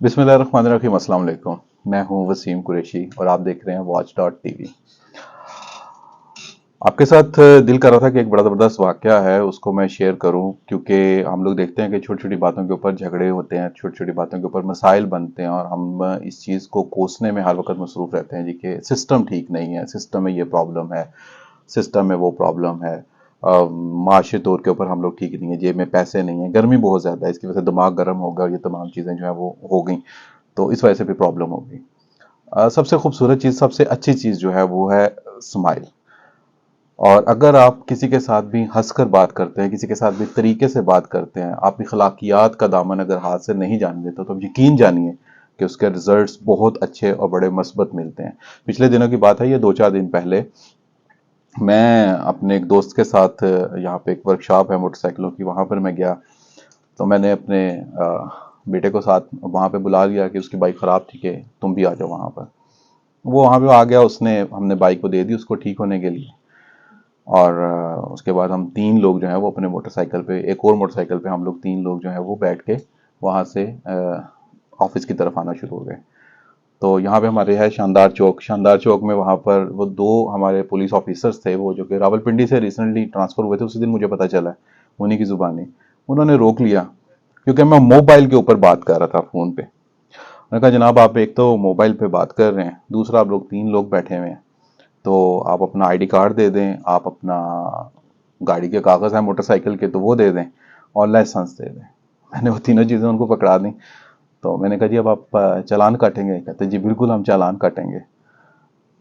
बिस्मिल्लाहिर्रहमानिर्रहीम। अस्सलाम वालेकुम। मैं हूं वसीम कुरैशी और आप देख रहे हैं वॉच डॉट टीवी। आपके साथ दिल कर रहा था कि एक बड़ा ज़बरदस्त वाक़या है उसको मैं शेयर करूं, क्योंकि हम लोग देखते हैं कि छोटी-छोटी बातों के ऊपर झगड़े होते हैं, छोटी-छोटी बातों के ऊपर मसाइल बनते हैं और हम इस चीज़ को कोसने में हर वक़्त मसरूफ़ रहते हैं जी कि सिस्टम ठीक नहीं है, सिस्टम में ये प्रॉब्लम है, सिस्टम में वो प्रॉब्लम है। माशी तौर के ऊपर हम लोग ठीक नहीं है, जेब में पैसे नहीं है, गर्मी बहुत ज़्यादा है, इसकी वजह से दिमाग गर्म हो गया और ये तमाम चीज़ें जो है वो हो गई, तो इस वजह से भी प्रॉब्लम हो गई। सबसे खूबसूरत चीज़, सबसे अच्छी चीज़ जो है वो है स्माइल। और अगर आप किसी के साथ भी हंसकर बात करते हैं, किसी के साथ भी तरीके से बात करते हैं, आप अखलाकियात का दामन अगर हाथ से नहीं जाने देते तो आप यकीन जानिए कि उसके रिजल्ट्स बहुत अच्छे और बड़े मस्बत मिलते हैं। पिछले दिनों की बात है, ये 2-4 दिन पहले मैं अपने एक दोस्त के साथ यहाँ पे एक वर्कशॉप है मोटरसाइकिलों की, वहाँ पर मैं गया। तो मैंने अपने बेटे को साथ वहाँ पे बुला लिया कि उसकी बाइक ख़राब थी कि तुम भी आ जाओ वहाँ पर। वो वहाँ पे आ गया, उसने हमने बाइक को दे दी उसको ठीक होने के लिए। और उसके बाद हम 3 लोग जो हैं वो अपने मोटरसाइकिल पे, एक और मोटरसाइकिल पे हम लोग 3 लोग जो हैं वो बैठ के वहाँ से ऑफिस की तरफ आना शुरू हो गए। तो यहाँ पे हमारे है शानदार चौक, शानदार चौक में वहाँ पर वो 2 हमारे पुलिस ऑफिसर्स थे, वो जो कि रावलपिंडी से रिसेंटली ट्रांसफ़र हुए थे, उसी दिन मुझे पता चला है, उन्हीं की ज़ुबानी। उन्होंने रोक लिया क्योंकि मैं मोबाइल के ऊपर बात कर रहा था फ़ोन पे। मैंने कहा जनाब आप एक तो मोबाइल पे बात कर रहे हैं, दूसरा आप लोग 3 लोग बैठे हुए हैं, तो आप अपना आईडी कार्ड दे दें, आप अपना गाड़ी के कागज़ हैं मोटरसाइकिल के तो वो दे दें और लाइसेंस दे दें। मैंने वो तीनों चीज़ें उनको पकड़ा दी। तो मैंने कहा जी अब आप चालान काटेंगे? कहते जी बिल्कुल हम चालान काटेंगे।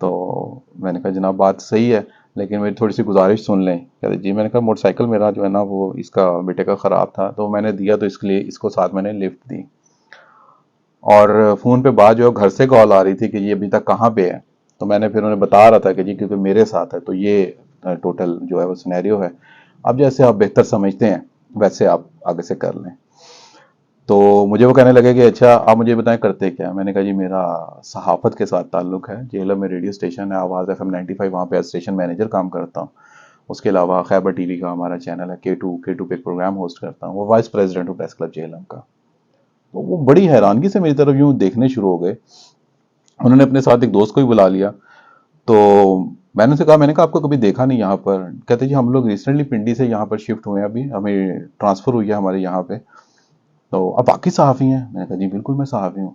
तो मैंने कहा जनाब बात सही है, लेकिन मेरी थोड़ी सी गुजारिश सुन लें। कहते जी, मैंने कहा मोटरसाइकिल मेरा जो है ना वो इसका बेटे का ख़राब था तो मैंने दिया, तो इसके लिए इसको साथ मैंने लिफ्ट दी। और फ़ोन पे बात जो है घर से कॉल आ रही थी कि ये अभी तक कहाँ पे है। तो मैंने फिर उन्हें बता रहा था कि जी क्योंकि मेरे साथ है, तो ये टोटल जो है वो सिनेरियो है। अब जैसे आप बेहतर समझते हैं वैसे आप आगे से कर लें। तो मुझे वो कहने लगे कि अच्छा आप मुझे बताएं करते क्या है। मैंने कहा जी मेरा सहाफ़त के साथ ताल्लुक़ है, जेएलएम में रेडियो स्टेशन है आवाज़ एफएम 95, वहाँ पे एज स्टेशन मैनेजर काम करता हूँ। उसके अलावा खैबर टीवी का हमारा चैनल है के टू पे एक प्रोग्राम होस्ट करता हूँ, वो वाइस प्रेसिडेंट हूँ प्रेस क्लब जेएलएम का। तो वो बड़ी हैरानगी से मेरी तरफ यूं देखने शुरू हो गए। उन्होंने अपने साथ एक दोस्त को भी बुला लिया। तो मैंने उनसे कहा, मैंने कहा आपको कभी देखा नहीं यहाँ पर। कहते जी हम लोग रिसेंटली पिंडी से यहाँ पर शिफ्ट हुए हैं, अभी हमें ट्रांसफर हुई है हमारे यहाँ पे, तो आप वाकई सहाफ़ी हैं? मैंने कहा जी बिल्कुल मैं सहाफ़ी हूँ।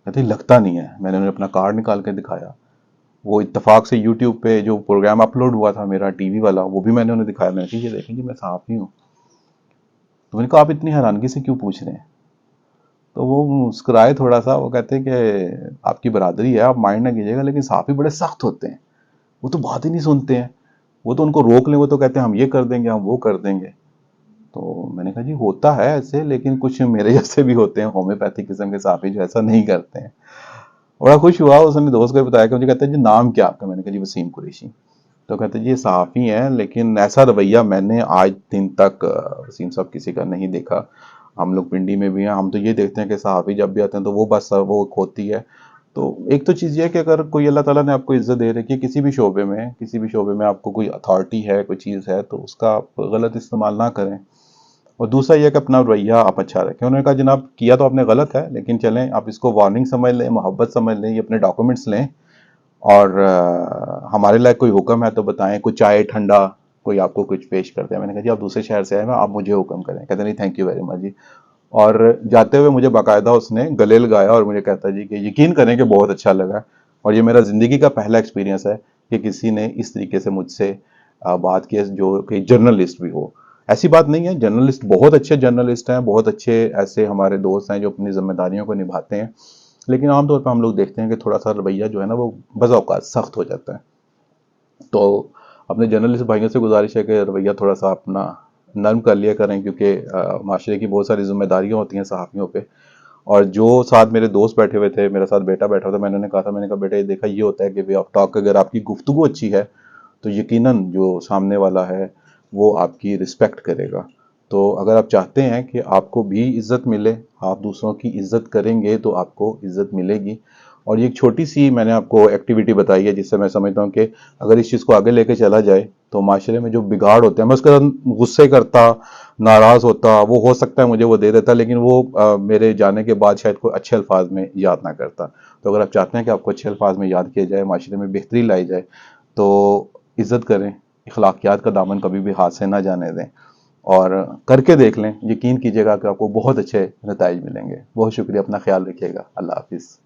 कहते लगता नहीं है। मैंने उन्हें अपना कार्ड निकाल के दिखाया। वो इत्तेफाक से यूट्यूब पे जो प्रोग्राम अपलोड हुआ था मेरा टीवी वाला, वो भी मैंने उन्हें दिखाया। मैंने कहा ये देखें जी मैं सहाफ़ी हूँ। तो मैंने कहा आप इतनी हैरानगी से क्यों पूछ रहे हैं? तो वो मुस्कुराए थोड़ा सा, वो कहते हैं कि आपकी बरादरी है, आप माइंड ना कीजिएगा, लेकिन साहब भी बड़े सख्त होते हैं, वो तो बात ही नहीं सुनते हैं। वो तो उनको रोक लें वो तो कहते हैं हम ये कर देंगे, हम वो कर देंगे। तो मैंने कहा जी होता है ऐसे, लेकिन कुछ मेरे जैसे भी होते हैं होम्योपैथिक किस्म के साफी जो ऐसा नहीं करते हैं। बड़ा खुश हुआ, उसने दोस्त को बताया कि मुझे कहते हैं जी नाम क्या आपका? मैंने कहा जी वसीम कुरैशी। तो कहते जी ये सहाफ़ी हैं, लेकिन ऐसा रवैया मैंने आज दिन तक वसीम साहब किसी का नहीं देखा। हम लोग पिंडी में भी हैं, हम तो ये देखते हैं कि सहाफ़ी जब भी आते हैं तो वो बस वो होती है। तो एक तो चीज़ ये है कि अगर कोई अल्लाह ताला ने आपको इज़्ज़त दे रखी है किसी भी शोबे में, किसी भी शोबे में आपको कोई अथॉरिटी है, कोई चीज़ है, तो उसका आप गलत इस्तेमाल ना करें। और दूसरा ये है कि अपना रवैया आप अच्छा रखें। उन्होंने कहा जनाब किया तो आपने गलत है, लेकिन चलें आप इसको वार्निंग समझ लें, मोहब्बत समझ लें, ये अपने डॉक्यूमेंट्स लें और हमारे लायक कोई हुक्म है तो बताएं, कुछ चाय ठंडा कोई आपको कुछ पेश करते हैं। मैंने कहा जी आप दूसरे शहर से आए हैं, आप मुझे हुक्म करें। कहते नहीं थैंक यू वेरी मच जी। और जाते हुए मुझे बाकायदा उसने गले लगाया और मुझे कहता जी कि यकीन करें कि बहुत अच्छा लगा, और ये मेरा ज़िंदगी का पहला एक्सपीरियंस है कि किसी ने इस तरीके से मुझसे बात की है जो कि जर्नलिस्ट भी हो। ऐसी बात नहीं है, जर्नलिस्ट बहुत अच्छे जर्नलिस्ट हैं, बहुत अच्छे ऐसे हमारे दोस्त हैं जो अपनी जिम्मेदारियों को निभाते हैं, लेकिन आमतौर पर हम लोग देखते हैं कि थोड़ा सा रवैया जो है ना वो बज़ औक़ात सख्त हो जाता है। तो अपने जर्नलिस्ट भाइयों से गुजारिश है कि रवैया थोड़ा सा अपना नर्म कर लिया करें, क्योंकि माशरे की बहुत सारी जिम्मेदारियाँ होती हैं सहाफ़ियों पे। और जो साथ मेरे दोस्त बैठे हुए थे, मेरे साथ बेटा बैठा हुआ था, मैंने उन्हें कहा था, मैंने कहा बेटा ये देखा ये होता है कि वे ऑफ टॉक, अगर आपकी गुफ्तगू अच्छी है तो यकीनन जो सामने वाला है वो आपकी रिस्पेक्ट करेगा। तो अगर आप चाहते हैं कि आपको भी इज़्ज़त मिले, आप दूसरों की इज़्ज़त करेंगे तो आपको इज़्ज़त मिलेगी। और ये एक छोटी-सी मैंने आपको एक्टिविटी बताई है जिससे मैं समझता हूँ कि अगर इस चीज़ को आगे लेके चला जाए तो माशरे में जो बिगाड़ होते हैं, मैं उसके साथ गुस्से करता, नाराज़ होता, वो हो सकता है मुझे वो दे देता, लेकिन वो मेरे जाने के बाद शायद कोई अच्छे अल्फाज में याद ना करता। तो अगर आप चाहते हैं कि आपको अच्छे अल्फाज में याद किया जाए, माशरे में बेहतरी लाई जाए, तो इज़्ज़त करें, अखलाकियात का दामन कभी भी हाथ से ना जाने दें और करके देख लें, यकीन कीजिएगा कि आपको बहुत अच्छे नताइज मिलेंगे। बहुत शुक्रिया, अपना ख्याल रखिएगा। अल्लाह हाफ़िज़।